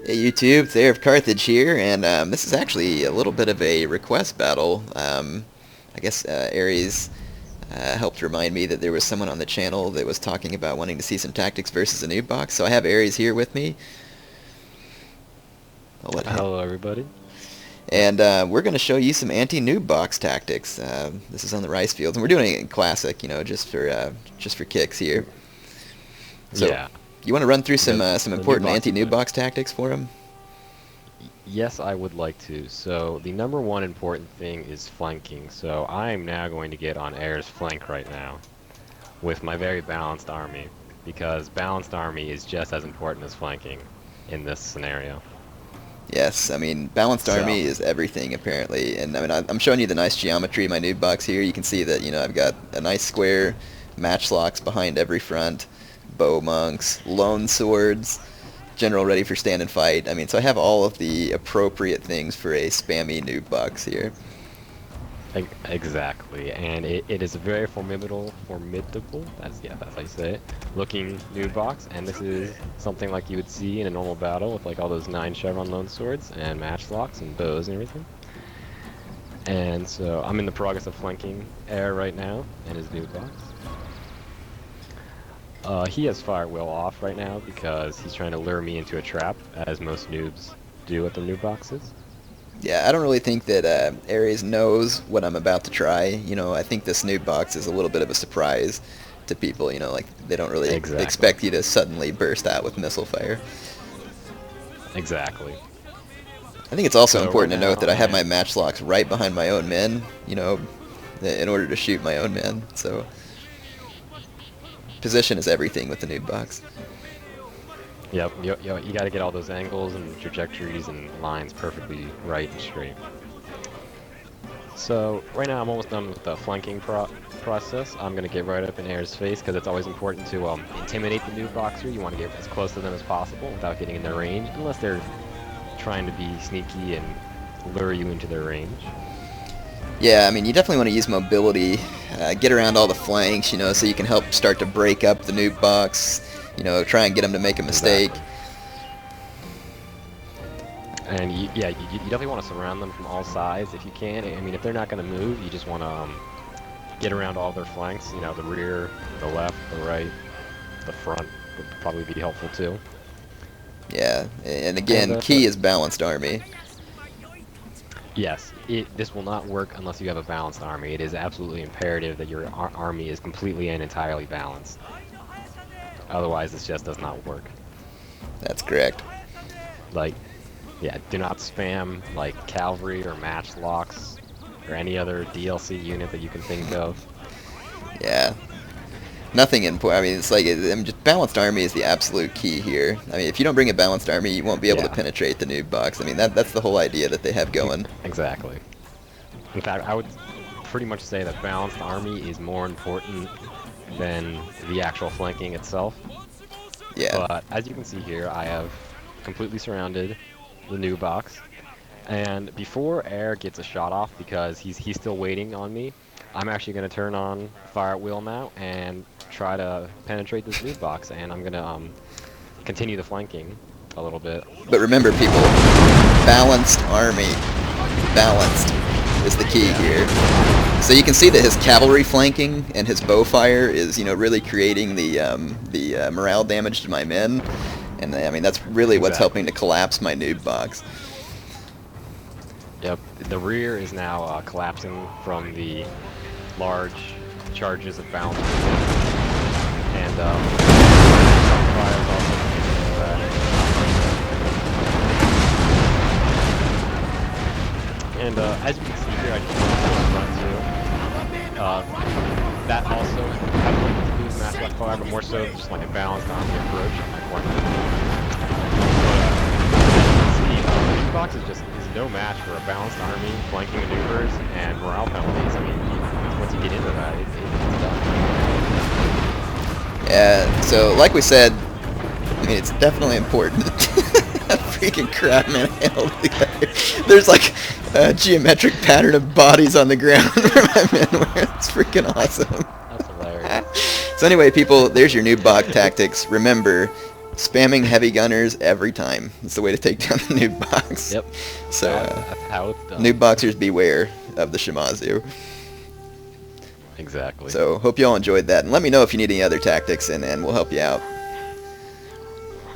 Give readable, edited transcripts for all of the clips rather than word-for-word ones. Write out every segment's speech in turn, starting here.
Hey YouTube, Thayer of Carthage here, and this is actually a little bit of a request battle. I guess Ares helped remind me that there was someone on the channel that was talking about wanting to see some tactics versus a noob box, so I have Ares here with me. I'll let him. Hello, everybody. And we're going to show you some anti-noob box tactics. This is on the rice fields, and we're doing it in classic, just for kicks here. So, Yeah. you want to run through some The new important box anti-noob event. box tactics for him? Yes, I would like to. So the number one important thing is flanking. So I am now going to get on Air's flank right now with my very balanced army, because balanced army is just as important as flanking in this scenario. Yes, I mean, balanced So, army is everything, apparently. And, I mean, I'm showing you the nice geometry of my noob box here. You can see that, I've got a nice square, matchlocks behind every front, bow monks, lone swords, general ready for stand and fight. I mean, so I have all of the appropriate things for a spammy noob box here. exactly, and it is a very formidable, that's how you say it, looking new box, and this is something like you would see in a normal battle with like all those 9 chevron lone swords and matchlocks and bows and everything. And so I'm in the progress of flanking Air right now in his new box. He has fire wheel off right now because he's trying to lure me into a trap, as most noobs do with their new boxes. Yeah, I don't really think that Ares knows what I'm about to try. I think this noob box is a little bit of a surprise to people. Like they don't really Exactly. expect you to suddenly burst out with missile fire. Exactly. I think it's also So right important to now note that I I have my am. matchlocks right behind my own men, in order to shoot my own men. So position is everything with the noob box. Yep, you got to get all those angles and trajectories and lines perfectly right and straight. So right now I'm almost done with the flanking process. I'm going to get right up in Air's face because it's always important to intimidate the new boxer. You want to get as close to them as possible without getting in their range, unless they're trying to be sneaky and lure you into their range. Yeah, I mean, you definitely want to use mobility, get around all the flanks, so you can help start to break up the noob box, try and get them to make a mistake. Exactly. And yeah, you definitely want to surround them from all sides if you can. I mean, if they're not going to move, you just want to get around all their flanks. The rear, the left, the right, the front would probably be helpful too. Yeah, and And again, key is balanced army. yes, this will not work unless you have a balanced army. It is absolutely imperative that your army is completely and entirely balanced. Otherwise, this just does not work. That's correct. Like, yeah, do not spam like cavalry or matchlocks or any other DLC unit that you can think of. Yeah, nothing important. I mean, it's like just balanced army is the absolute key here. I mean, if you don't bring a balanced army, you won't be able to Yeah, penetrate the noob box. I mean, that's the whole idea that they have going. exactly. In fact, I would pretty much say that balanced army is more important than the actual flanking itself. Yeah. But as you can see here, I have completely surrounded the new box. And before Air gets a shot off, because he's still waiting on me, I'm actually going to turn on fire at will now and try to penetrate this new box. And I'm going to continue the flanking a little bit. But remember, people, balanced army. Balanced is the key Yeah, here. So you can see that his cavalry flanking and his bow fire is, really creating the morale damage to my men. And I mean, that's really what's helping exactly. to collapse my noob box. Yep, the rear is now collapsing from the large charges of bounce. And fire is also contributing to that. And as you can see here, I just run to that also has a little bit to do with matchlock fire, but more so just like a balanced army approach on my corner. But as you can see, the box is no match for a balanced army, flanking maneuvers, and morale penalties. I mean, once you get into that, it's done. Yeah, so like we said, I mean, it's definitely important that freaking crap, man, I held it together. There's like a geometric pattern of bodies on the ground where my men were. It's freaking awesome. That's hilarious. So anyway, people, there's your new bot tactics. Remember, Spamming heavy gunners every time. It's the way to take down the noob box. Yep. So, That's how it's done. noob boxers beware of the Shimazu. Exactly. So, hope you all enjoyed that. And let me know if you need any other tactics, and we'll help you out.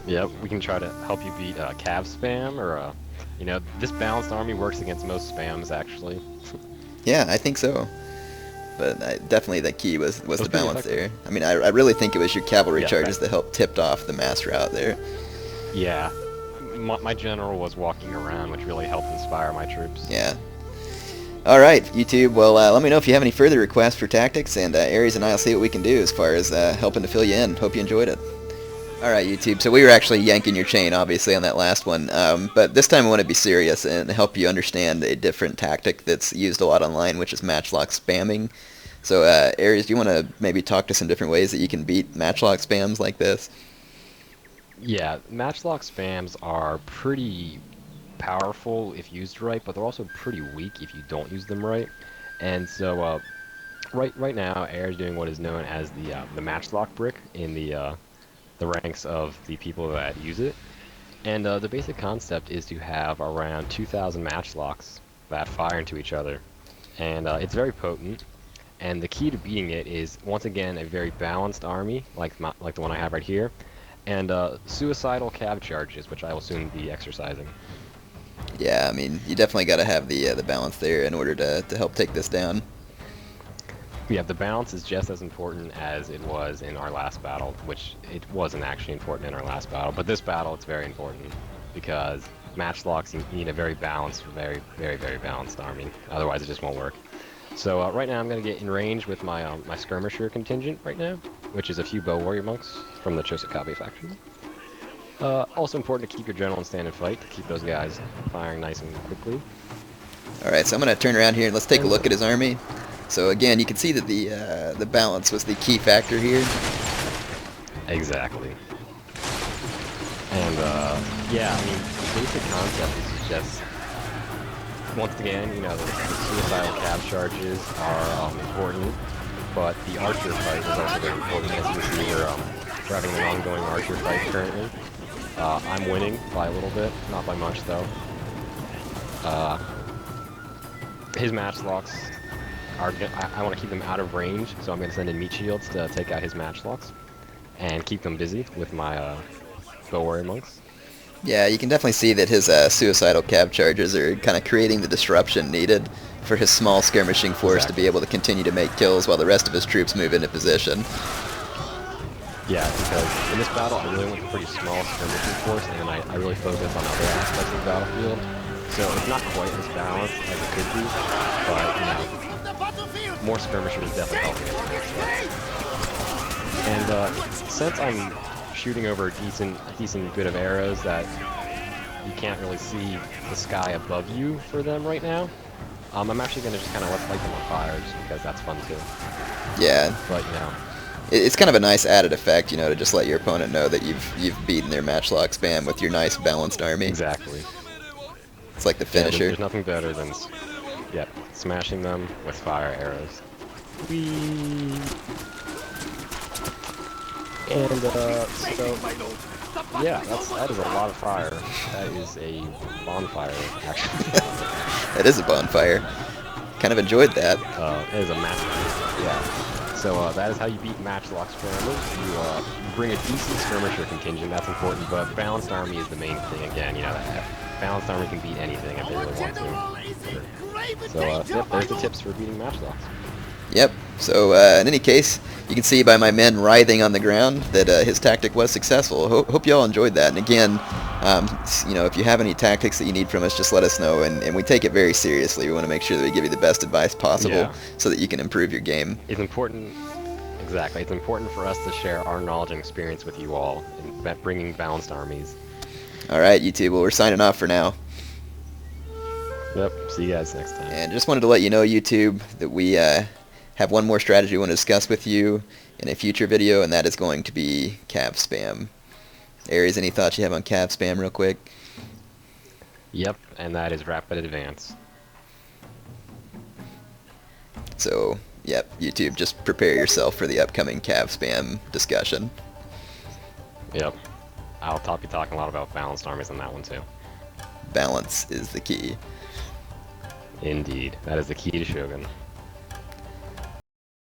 Yep, we can try to help you beat cav spam, or you know, this balanced army works against most spams actually. Yeah, I think so. But definitely the key was the pretty balance effective. there. I mean, I really think it was your cavalry Yeah, charges that helped tipped off the mass route there. Yeah, my general was walking around, which really helped inspire my troops. Yeah. All right, YouTube. Well, let me know if you have any further requests for tactics, and Aries and I'll see what we can do as far as helping to fill you in. Hope you enjoyed it. All right, YouTube. So we were actually yanking your chain, obviously, on that last one. But this time I want to be serious and help you understand a different tactic that's used a lot online, which is matchlock spamming. So, Aries, do you want to maybe talk to some different ways that you can beat matchlock spams like this? Yeah, matchlock spams are pretty powerful if used right, but they're also pretty weak if you don't use them right. And so, right now, Heir is doing what is known as the matchlock brick in the ranks of the people that use it. And the basic concept is to have around 2,000 matchlocks that fire into each other. And it's very potent. And the key to beating it is, once again, a very balanced army, like the one I have right here, and suicidal cav charges, which I will soon be exercising. Yeah, I mean, you definitely got to have the balance there in order to help take this down. Yeah, the balance is just as important as it was in our last battle, which it wasn't actually important in our last battle, but this battle it's very important because matchlocks, you need a very balanced, very balanced army. Otherwise, it just won't work. So right now I'm going to get in range with my my skirmisher contingent right now, which is a few bow warrior monks from the Chosakabe faction. Also important to keep your general in stand and fight to keep those guys firing nice and quickly. All right, so I'm going to turn around here and let's take a look at his army. So again, you can see that the balance was the key factor here. Exactly. And yeah, I mean, the basic concept is just, once again, you know, the suicidal cav charges are important, but the archer fight is also very important. As you can see, we're having an ongoing archer fight currently. I'm winning by a little bit, not by much though. His matchlocks are, I want to keep them out of range, so I'm going to send in meat shields to take out his matchlocks and keep them busy with my bow warrior monks. Yeah, you can definitely see that his suicidal cav charges are kind of creating the disruption needed for his small skirmishing force to be able to continue to make kills while the rest of his troops move into position. Yeah, because in this battle I really went with a pretty small skirmishing force, and I really focused on other aspects of the battlefield. So it's not quite as balanced as it could be, but you know, more skirmishers definitely help me. And since I'm shooting over a decent bit of arrows that you can't really see the sky above you for them right now, I'm actually going to just kind of light them on fire just because that's fun too. Yeah. But you know, It's kind of a nice added effect, you know, to just let your opponent know that you've beaten their matchlock spam with your nice balanced army. exactly. It's like the Yeah, finisher. there's nothing better than smashing them with fire arrows. Whee! And so yeah, that is a lot of fire. That is a bonfire, actually. That is a bonfire. Kind of enjoyed that. It is a match. Yeah. So that is how you beat matchlock spammers. You bring a decent skirmisher contingent. That's important, but balanced army is the main thing. Again, you know, that balanced army can beat anything if they really want to. So yep, there's the tips for beating matchlocks. Yep. So in any case, you can see by my men writhing on the ground that his tactic was successful. Hope you all enjoyed that. And again, you know, if you have any tactics that you need from us, just let us know. And we take it very seriously. We want to make sure that we give you the best advice possible so that you can improve your game. It's important. Exactly. It's important for us to share our knowledge and experience with you all in bringing balanced armies. All right, YouTube. Well, we're signing off for now. Yep. See you guys next time. And just wanted to let you know, YouTube, that we have one more strategy we want to discuss with you in a future video, and that is going to be cav spam. Aries, any thoughts you have on cav spam real quick? Yep, and that is rapid advance. So, yep, YouTube, just prepare yourself for the upcoming cav spam discussion. Yep. be talking a lot about balanced armies on that one too. Balance is the key. Indeed, that is the key to Shogun.